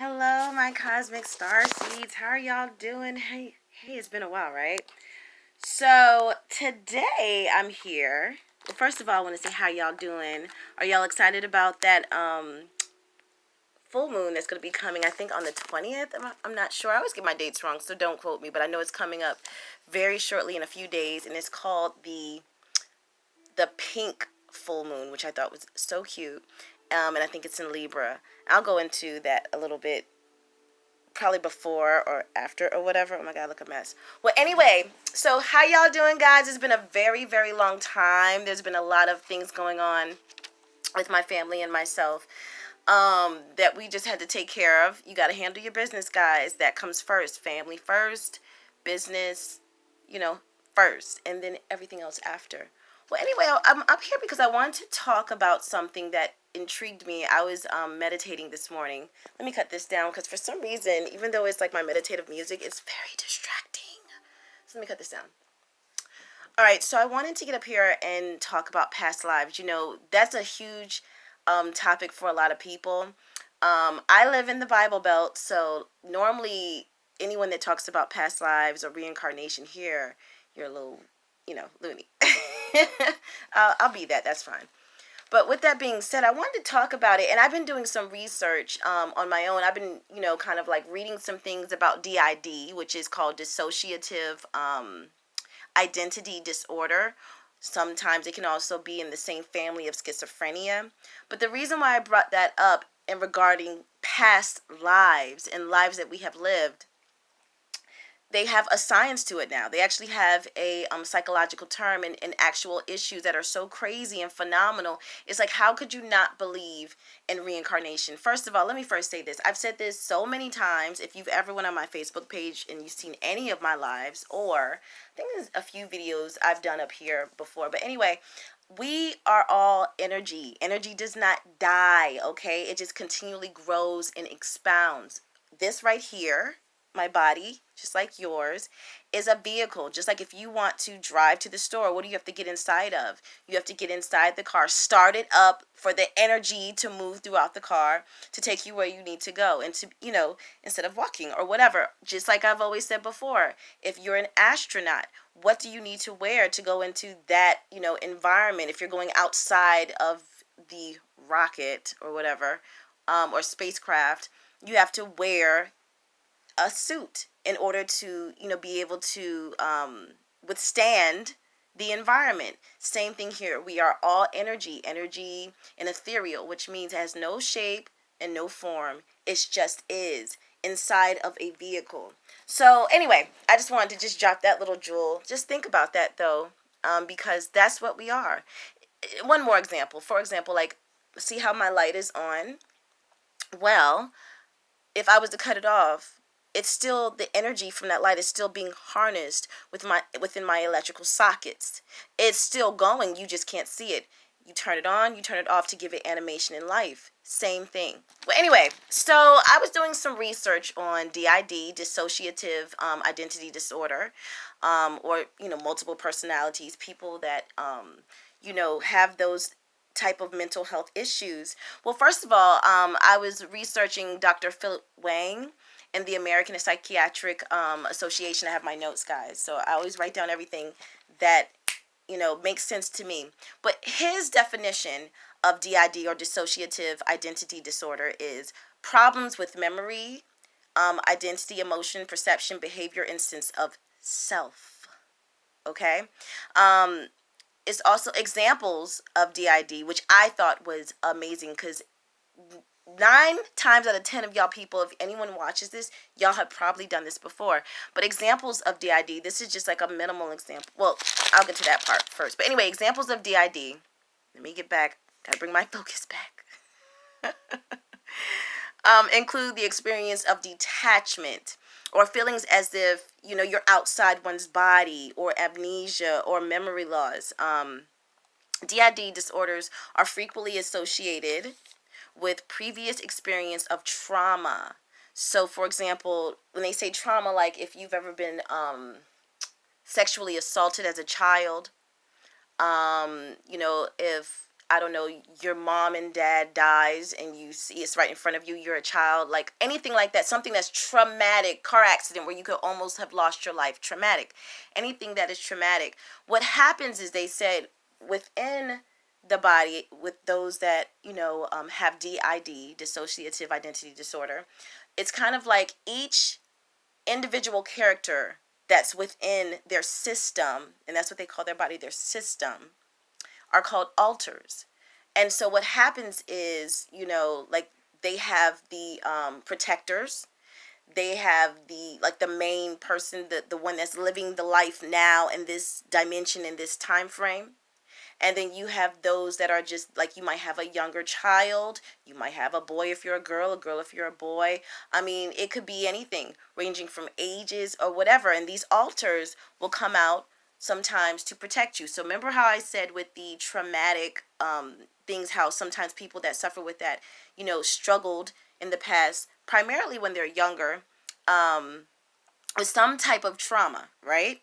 Hello, my cosmic star seeds. How are y'all doing? Hey, it's been a while, right? So today I'm here. Well, first of all, I want to say how y'all doing. Are y'all excited about that full moon that's going to be coming? I think on the 20th. I'm not sure. I always get my dates wrong, so don't quote me. But I know it's coming up very shortly in a few days, and it's called the pink full moon, which I thought was so cute. And I think it's in Libra. I'll go into that a little bit probably before or after or whatever. Oh my god, look a mess. Well, anyway, so how y'all doing, guys? It's been a very, very long time. There's been a lot of things going on with my family and myself that we just had to take care of. You got to handle your business, guys. That comes first. Family first, business, first, and then everything else after. Well, anyway, I'm up here because I wanted to talk about something that intrigued me. I was meditating this morning. Let me cut this down because for some reason, even though it's like my meditative music, it's very distracting. So let me cut this down. All right, so I wanted to get up here and talk about past lives. That's a huge topic for a lot of people. I live in the Bible Belt, so normally anyone that talks about past lives or reincarnation here, you're a little, loony. I'll be that. That's fine. But with that being said, I wanted to talk about it, and I've been doing some research on my own. I've been, kind of like reading some things about D.I.D, which is called dissociative identity disorder. Sometimes it can also be in the same family of schizophrenia. But the reason why I brought that up in regarding past lives and lives that we have lived, they have a science to it now. They actually have a psychological term and actual issues that are so crazy and phenomenal. It's like, how could you not believe in reincarnation? First of all, let me first say this. I've said this so many times. If you've ever went on my Facebook page and you've seen any of my lives, or I think there's a few videos I've done up here before. But anyway, we are all energy. Energy does not die, okay? It just continually grows and expounds. This right here, my body, just like yours, is a vehicle. Just like if you want to drive to the store, what do you have to get inside of? You have to get inside the car, start it up for the energy to move throughout the car to take you where you need to go, and to, instead of walking or whatever. Just like I've always said before, if you're an astronaut, what do you need to wear to go into that, environment? If you're going outside of the rocket or whatever, or spacecraft, you have to wear a suit in order to, be able to withstand the environment. Same thing here. We are all energy and ethereal, which means it has no shape and no form. It just is inside of a vehicle. So anyway, I just wanted to just drop that little jewel. Just think about that though, because that's what we are. One more example. For example, like, see how my light is on? Well, if I was to cut it off, it's still, the energy from that light is still being harnessed within my electrical sockets. It's still going. You just can't see it. You turn it on, you turn it off to give it animation in life. Same thing. Well, anyway, so I was doing some research on D.I.D, dissociative identity disorder, or, multiple personalities, people that, have those type of mental health issues. Well, first of all, I was researching Dr. Philip Wang and the American Psychiatric Association. I have my notes, guys, so I always write down everything that, makes sense to me. But his definition of DID, or dissociative identity disorder, is problems with memory, identity, emotion, perception, behavior, and sense of self. Okay? It's also examples of DID, which I thought was amazing, because 9 times out of 10 of y'all people, if anyone watches this, y'all have probably done this before. But examples of DID, this is just like a minimal example. Well, I'll get to that part first. But anyway, examples of DID. Let me get back. Gotta bring my focus back. Include the experience of detachment, or feelings as if, you're outside one's body, or amnesia, or memory loss. DID disorders are frequently associated with previous experience of trauma. So, for example, when they say trauma, like if you've ever been sexually assaulted as a child, if I don't know, your mom and dad dies and you see it's right in front of you, you're a child, like anything like that, something that's traumatic, car accident where you could almost have lost your life, traumatic, anything that is traumatic. What happens is they said within the body, with those that, have D.I.D, dissociative identity disorder, it's kind of like each individual character that's within their system, and that's what they call their body, their system, are called alters. And so what happens is, like they have the protectors, they have the like the main person, the one that's living the life now in this dimension, in this time frame. And then you have those that are just like, you might have a younger child, you might have a boy if you're a girl if you're a boy. I mean, it could be anything ranging from ages or whatever. And these alters will come out sometimes to protect you. So remember how I said with the traumatic things, how sometimes people that suffer with that, struggled in the past, primarily when they're younger, with some type of trauma, right?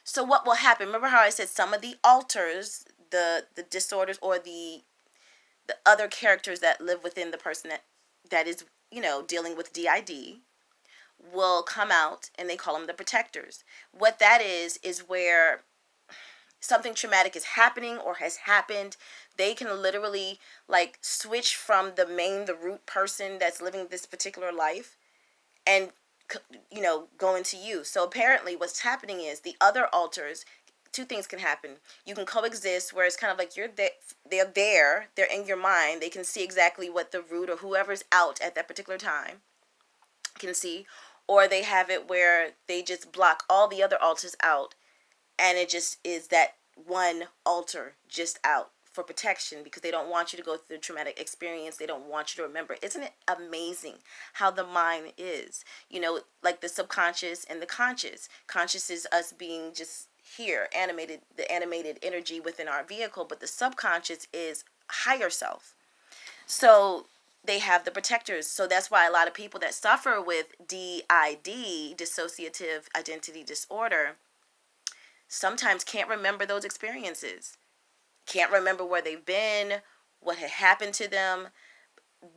So what will happen? Remember how I said some of the alters, the disorders, or the other characters that live within the person that is, dealing with D.I.D, will come out, and they call them the protectors. What that is where something traumatic is happening or has happened. They can literally like switch from the root person that's living this particular life and go into you. So apparently what's happening is the other alters, two things can happen. You can coexist where it's kind of like they're in your mind, they can see exactly what the root or whoever's out at that particular time can see, or they have it where they just block all the other alters out, and it just is that one alter just out for protection, because they don't want you to go through the traumatic experience. They don't want you to remember. Isn't it amazing how the mind is? Like the subconscious and the conscious. Conscious is us being just here, animated, the animated energy within our vehicle, but the subconscious is higher self. So they have the protectors. So that's why a lot of people that suffer with D.I.D, dissociative identity disorder, sometimes can't remember those experiences. Can't remember where they've been, what had happened to them.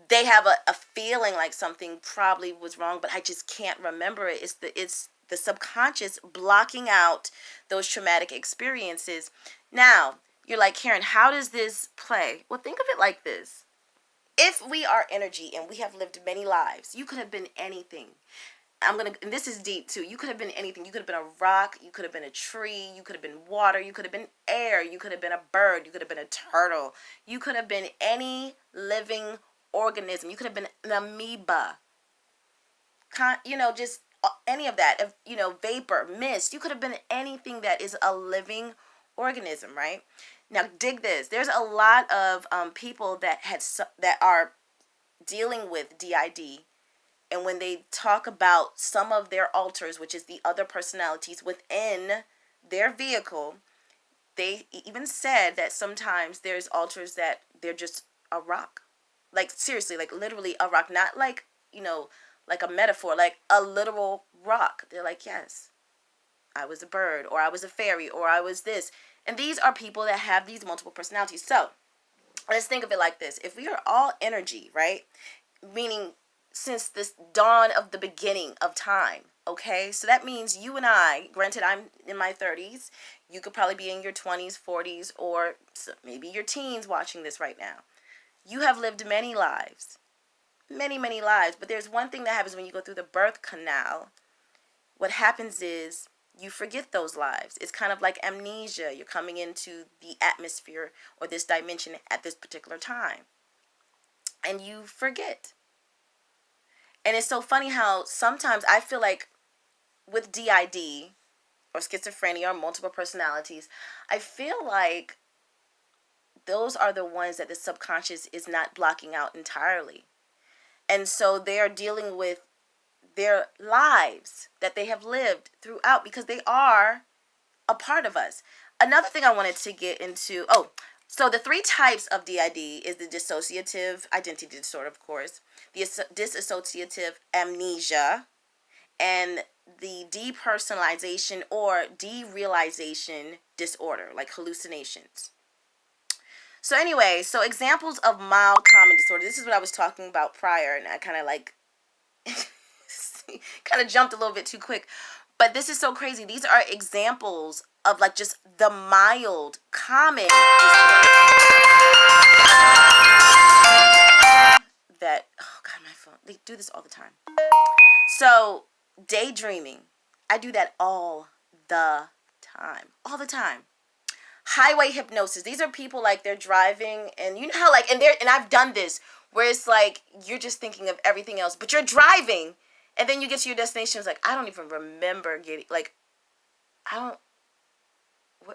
They have a feeling like something probably was wrong, but I just can't remember it. It's the subconscious blocking out those traumatic experiences. Now, you're like, Karen, how does this play? Well, think of it like this. If we are energy and we have lived many lives, you could have been anything. And this is deep too. You could have been anything. You could have been a rock. You could have been a tree. You could have been water. You could have been air. You could have been a bird. You could have been a turtle. You could have been any living organism. You could have been an amoeba. Just any of that. Vapor, mist. You could have been anything that is a living organism, right? Now, dig this. There's a lot of people that are dealing with D.I.D, and when they talk about some of their alters, which is the other personalities within their vehicle, they even said that sometimes there's alters that they're just a rock. Like, seriously, like literally a rock. Not like, like a metaphor, like a literal rock. They're like, yes, I was a bird, or I was a fairy, or I was this. And these are people that have these multiple personalities. So let's think of it like this. If we are all energy, right? Meaning since this dawn of the beginning of time, okay? So that means you and I, granted I'm in my 30s, you could probably be in your 20s, 40s, or maybe your teens watching this right now. You have lived many lives, many, many lives. But there's one thing that happens when you go through the birth canal. What happens is you forget those lives. It's kind of like amnesia. You're coming into the atmosphere or this dimension at this particular time, and you forget. And it's so funny how sometimes I feel like with D.I.D or schizophrenia or multiple personalities, I feel like those are the ones that the subconscious is not blocking out entirely. And so they are dealing with their lives that they have lived throughout, because they are a part of us. Another thing I wanted to get into, so the three types of D.I.D is the dissociative identity disorder, of course, the dissociative amnesia, and the depersonalization or derealization disorder, like hallucinations. So anyway, so examples of mild common disorder. This is what I was talking about prior, and I kind of like kind of jumped a little bit too quick. But this is so crazy. These are examples of like just the mild common disorder that, oh God, my phone. They do this all the time. So daydreaming. I do that all the time. All the time. Highway hypnosis. These are people like they're driving and you know how like and I've done this where it's like you're just thinking of everything else, but you're driving and then you get to your destination. It's like I don't even remember getting like I don't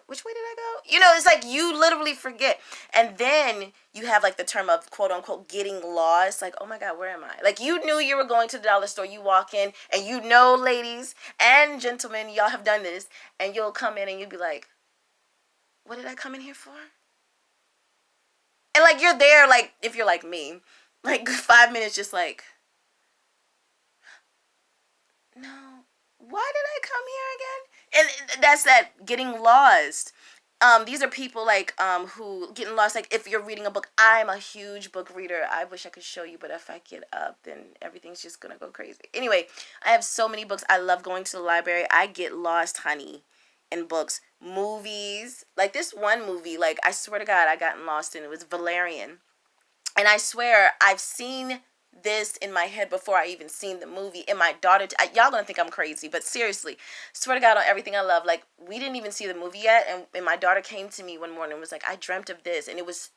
which way did I go? You know, it's like you literally forget. And then you have like the term of quote unquote getting lost. Like, oh my God, where am I? Like you knew you were going to the dollar store. You walk in and you know, ladies and gentlemen, y'all have done this. And you'll come in and you'll be like, what did I come in here for? And like you're there, like if you're like me, like 5 minutes just like, no, why did I come here again? And that's that getting lost. These are people like who getting lost. Like if you're reading a book, I'm a huge book reader. I wish I could show you, but if I get up, then everything's just gonna go crazy. Anyway, I have so many books. I love going to the library. I get lost, honey, in books. Movies, like this one movie, like I swear to God, I gotten lost in it. It was Valerian, and I swear I've seen this in my head before I even seen the movie. And my daughter, y'all gonna think I'm crazy, but seriously, swear to God on everything I love, like we didn't even see the movie yet, and my daughter came to me one morning and was like, I dreamt of this, and it was,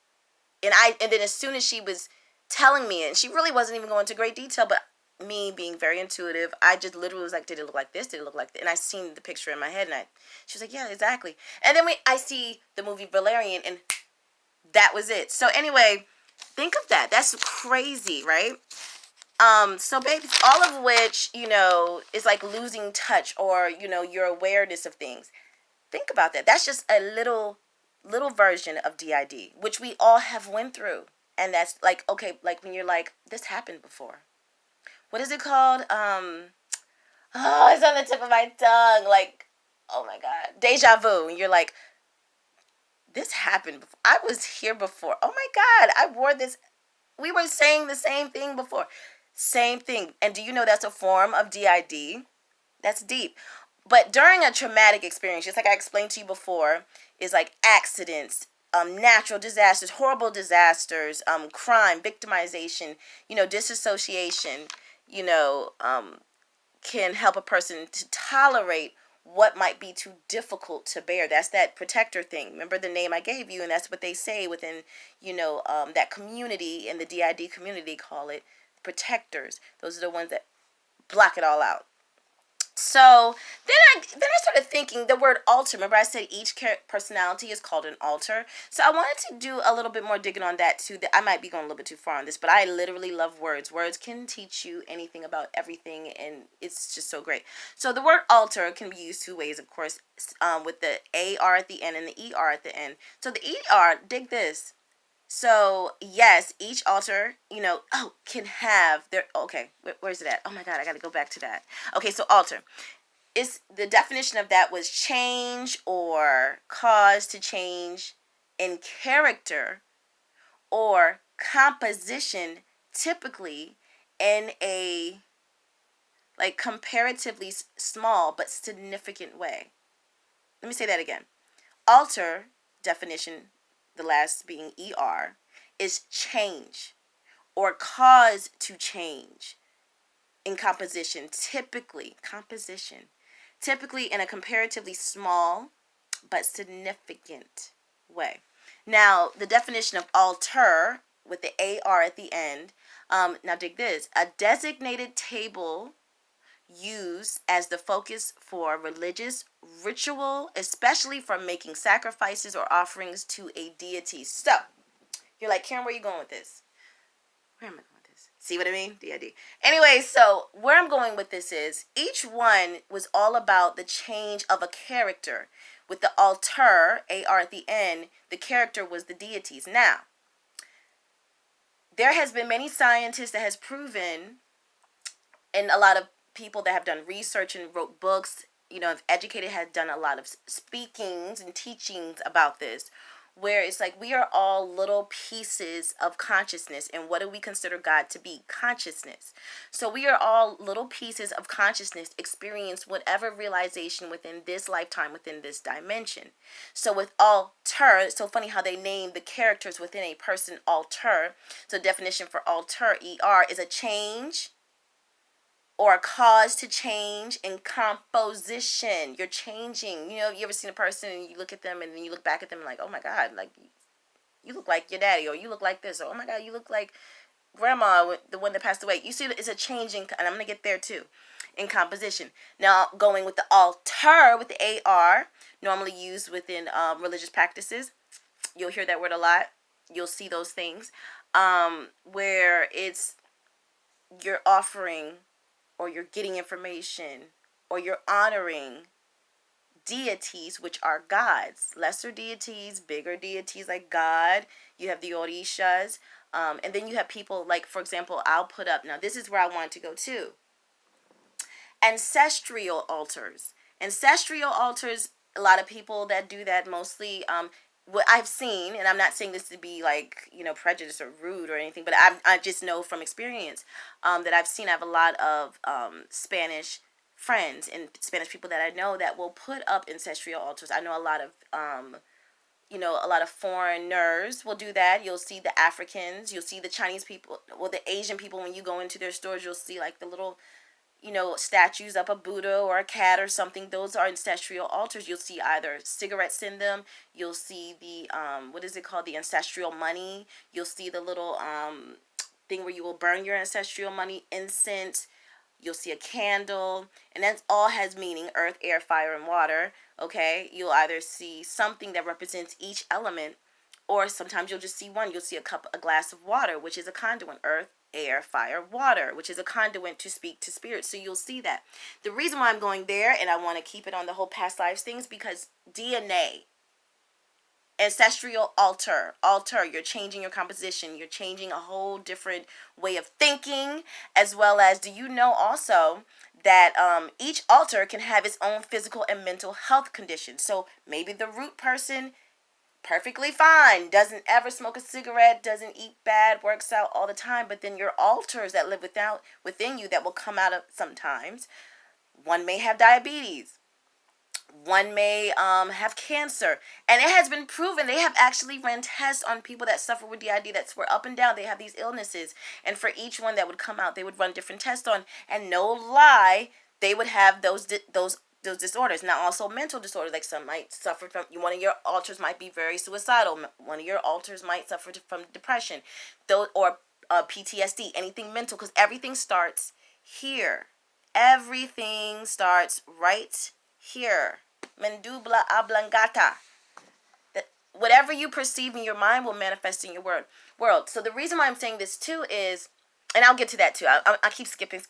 and then as soon as she was telling me, and she really wasn't even going into great detail, but me being very intuitive, I just literally was like, did it look like this? Did it look like this? And I seen the picture in my head, and she was like, yeah, exactly. And then I see the movie Valerian, and that was it. So anyway, think of that. That's crazy, right? So babies, all of which, you know, is like losing touch or, you know, your awareness of things. Think about that. That's just a little version of DID, which we all have went through. And that's like, okay, like when you're like, this happened before. What is it called? Oh, it's on the tip of my tongue. Like, oh my God. Deja vu. And you're like, this happened before. I was here before. Oh my God. I wore this. We were saying the same thing before. Same thing. And do you know that's a form of DID? That's deep. But during a traumatic experience, just like I explained to you before, is like accidents, natural disasters, horrible disasters, crime, victimization, you know, disassociation, you know, can help a person to tolerate what might be too difficult to bear. That's that protector thing. Remember the name I gave you, and that's what they say within, you know, that community, in the DID community, call it protectors. Those are the ones that block it all out. So then I started thinking the word alter. Remember I said each personality is called an alter. So I wanted to do a little bit more digging on that too. I might be going a little bit too far on this, but I literally love words. Words can teach you anything about everything, and it's just so great. So the word alter can be used two ways, of course, with the AR at the end and the ER at the end. So the ER, dig this. So yes, each alter, you know, can have their, okay, where's it at? Oh my God, I got to go back to that. Okay, so alter. The definition of that was change or cause to change in character or composition, typically in a like comparatively small but significant way. Let me say that again. Alter definition, the last being ER, is change or cause to change in typically in a comparatively small but significant way. Now, the definition of alter with the AR at the end, now dig this, a designated table used as the focus for religious ritual, especially for making sacrifices or offerings to a deity. So, you're like, Karen, where are you going with this? Where am I going with this? See what I mean? D.I.D. Anyway, so where I'm going with this is each one was all about the change of a character. With the alter, AR at the end, the character was the deities. Now, there has been many scientists that has proven, and a lot of people that have done research and wrote books, you know, have educated, had done a lot of speakings and teachings about this, where it's like we are all little pieces of consciousness. And what do we consider God to be? Consciousness. So we are all little pieces of consciousness, experience whatever realization within this lifetime, within this dimension. So with alter, it's so funny how they name the characters within a person alter. So definition for alter, ER, is a change or a cause to change in composition. You're changing. You know, you ever seen a person and you look at them and then you look back at them like, oh my God, like you look like your daddy, or you look like this, or oh my God, you look like grandma, the one that passed away. You see, it's a changing, and I'm going to get there too, in composition. Now, going with the alter, with the AR, normally used within religious practices. You'll hear that word a lot. You'll see those things where it's you're offering, or you're getting information, or you're honoring deities, which are gods. Lesser deities, bigger deities like God. You have the Orishas. And then you have people like, for example, I'll put up, now this is where I want to go to. Ancestral altars. Ancestral altars, a lot of people that do that mostly, what I've seen, and I'm not saying this to be like, you know, prejudice or rude or anything, but I just know from experience that I've seen. I have a lot of Spanish friends and Spanish people that I know that will put up ancestral altars. I know a lot of a lot of foreigners will do that. You'll see the Africans, you'll see the Chinese people, well, the Asian people. When you go into their stores, you'll see like the little, statues of a Buddha or a cat or something. Those are ancestral altars. You'll see either cigarettes in them. You'll see the, what is it called? The ancestral money. You'll see the little thing where you will burn your ancestral money, incense. You'll see a candle, and that all has meaning: earth, air, fire, and water. Okay, you'll either see something that represents each element, or sometimes you'll just see one. You'll see a glass of water, which is a conduit: earth, air, fire, water, which is a conduit to speak to spirit. So you'll see that. The reason why I'm going there, and I want to keep it on the whole past lives things, because DNA, ancestral altar, you're changing your composition, you're changing a whole different way of thinking, as well as, do you know also that each altar can have its own physical and mental health condition? So maybe the root person, perfectly fine, doesn't ever smoke a cigarette, doesn't eat bad, works out all the time, but then your altars that live within you that will come out of sometimes, one may have diabetes, one may have cancer, and it has been proven. They have actually ran tests on people that suffer with D.I.D. that swear up and down they have these illnesses, and for each one that would come out, they would run different tests on, and no lie, they would have those disorders. Now, also mental disorders, like some might suffer from, one of your altars might be very suicidal, one of your altars might suffer from depression, or PTSD, anything mental, because everything starts here. Everything starts right here. Mendubla oblongata. That whatever you perceive in your mind will manifest in your world. So the reason why I'm saying this too is, and I'll get to that too. I keep skipping.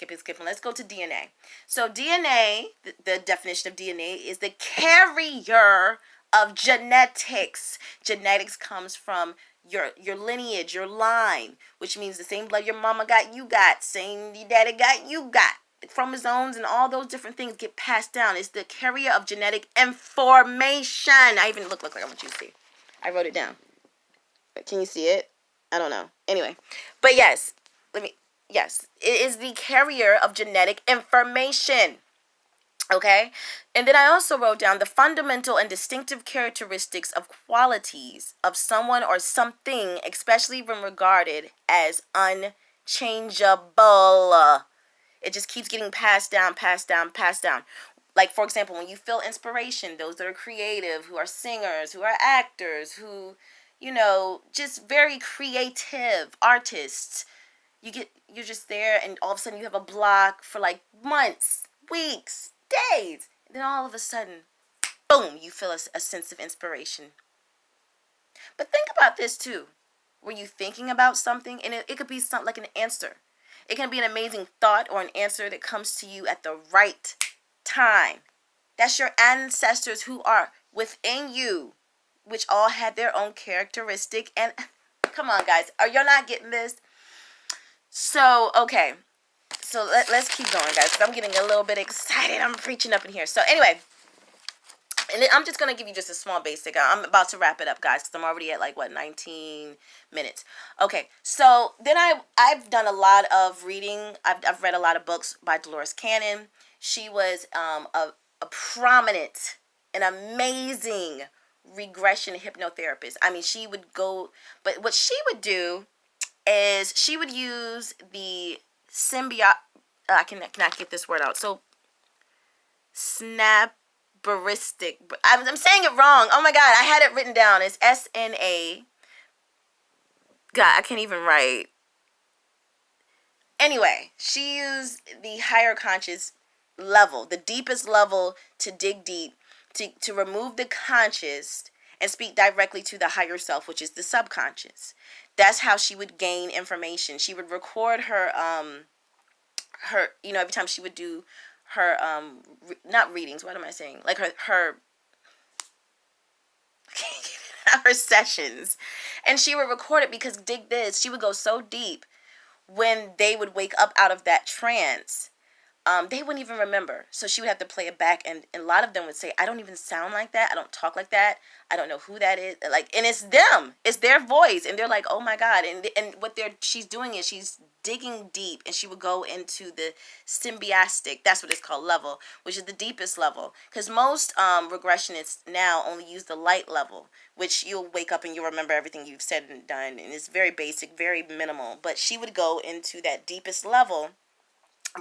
Let's go to DNA. So DNA, the definition of DNA is the carrier of genetics. Genetics comes from your lineage, your line, which means the same blood your mama got, you got, same your daddy got, you got. Chromosomes and all those different things get passed down. It's the carrier of genetic information. I even look like I want you to see. I wrote it down. But can you see it? I don't know. Anyway, but yes, yes, it is the carrier of genetic information. Okay, and then I also wrote down the fundamental and distinctive characteristics of qualities of someone or something, especially when regarded as unchangeable. It just keeps getting passed down. Like, for example, when you feel inspiration, those that are creative, who are singers, who are actors, who, just very creative artists, you're just there, and all of a sudden you have a block for like months, weeks, days. And then all of a sudden, boom, you feel a sense of inspiration. But think about this too. Were you thinking about something? And it could be something like an answer. It can be an amazing thought or an answer that comes to you at the right time. That's your ancestors who are within you, which all had their own characteristic. And come on, guys, are you not getting this? So, okay. So let's keep going, guys, because I'm getting a little bit excited. I'm preaching up in here. So anyway, And I'm just going to give you just a small basic. I'm about to wrap it up, guys, because I'm already at like, what, 19 minutes. Okay, so then I've done a lot of reading. I've read a lot of books by Dolores Cannon. She was a prominent and amazing regression hypnotherapist. I mean, she would go, but what she would do is she would use the symbiote, I cannot get this word out. So, snaparistic. I'm saying it wrong. Oh my God, I had it written down. It's SNA. God, I can't even write. Anyway, she used the higher conscious level, the deepest level, to dig deep, to remove the conscious and speak directly to the higher self, which is the subconscious. That's how she would gain information. She would record her every time she would do her not readings, what am I saying? Like her her sessions. And she would record it because, dig this, she would go so deep when they would wake up out of that trance. They wouldn't even remember. So she would have to play it back, and a lot of them would say, I don't even sound like that. I don't talk like that. I don't know who that is. Like, and it's them. It's their voice. And they're like, oh my God. And what she's doing is she's digging deep, and she would go into the symbiotic, that's what it's called, level, which is the deepest level. Because most regressionists now only use the light level, which you'll wake up and you'll remember everything you've said and done. And it's very basic, very minimal. But she would go into that deepest level,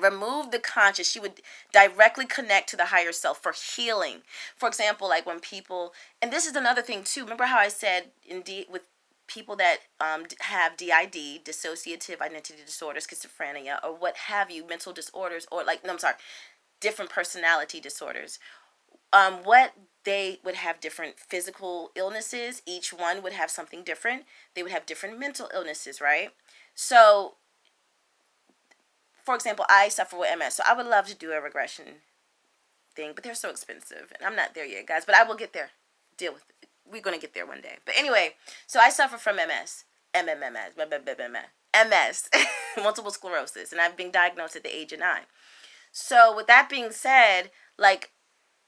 remove the conscious. She would directly connect to the higher self for healing. For example, like when people, and this is another thing too, remember how I said with people that have D.I.D, dissociative identity disorder, schizophrenia, or what have you, mental disorders, or different personality disorders, what they would have different physical illnesses. Each one would have something different. They would have different mental illnesses, right? So, for example, I suffer with MS, so I would love to do a regression thing, but they're so expensive, and I'm not there yet, guys, but I will get there. Deal with it. We're going to get there one day. But anyway, so I suffer from MS, multiple sclerosis, and I've been diagnosed at the age of 9. So with that being said, like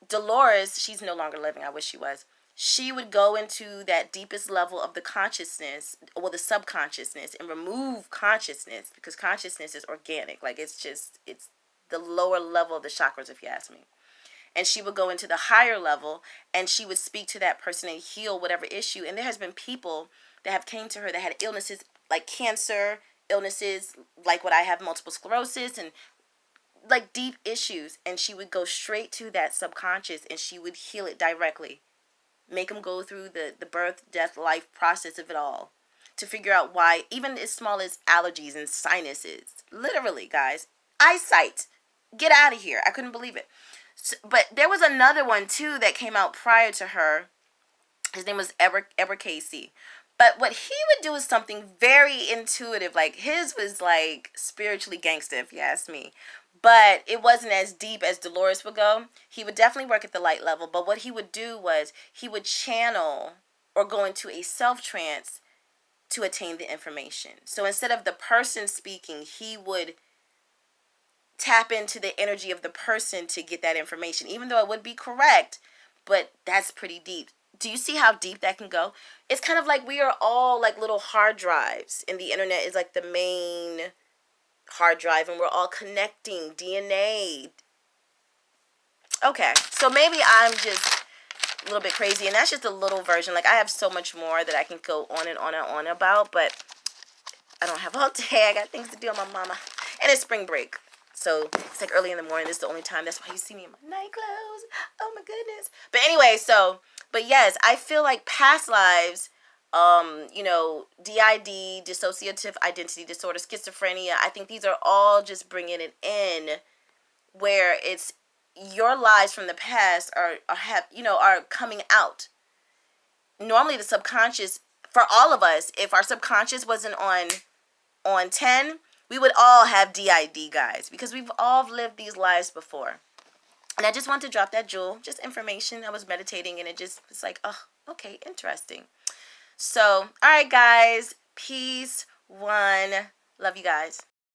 Dolores, she's no longer living. I wish she was. She would go into that deepest level of the consciousness, or the subconsciousness, and remove consciousness, because consciousness is organic. Like, it's the lower level of the chakras, if you ask me. And she would go into the higher level, and she would speak to that person and heal whatever issue. And there has been people that have came to her that had illnesses like cancer, illnesses like what I have, multiple sclerosis, and like deep issues. And she would go straight to that subconscious, and she would heal it directly. Make them go through the birth, death, life process of it all to figure out why, even as small as allergies and sinuses. Literally, guys. Eyesight. Get out of here. I couldn't believe it. So, but there was another one, too, that came out prior to her. His name was Eber Casey. But what he would do is something very intuitive. Like, his was, like, spiritually gangster, if you ask me. But it wasn't as deep as Dolores would go. He would definitely work at the light level. But what he would do was he would channel or go into a self-trance to attain the information. So instead of the person speaking, he would tap into the energy of the person to get that information, even though it would be correct, but that's pretty deep. Do you see how deep that can go? It's kind of like we are all like little hard drives, and the internet is like the main hard drive, and we're all connecting DNA. Okay, so maybe I'm just a little bit crazy, and that's just a little version. Like, I have so much more that I can go on and on and on about, but I don't have all day. I got things to do on my mama, and it's spring break. So it's like early in the morning. This is the only time. That's why you see me in my night clothes. Oh my goodness. But anyway, but yes, I feel like past lives, D.I.D, dissociative identity disorder, schizophrenia, I think these are all just bringing it in, where it's your lives from the past are coming out. Normally the subconscious, for all of us, if our subconscious wasn't on 10, we would all have D.I.D, guys, because we've all lived these lives before. And I just want to drop that jewel, just information. I was meditating, and it's like, oh, okay, interesting. So, all right, guys, peace, one, love you guys.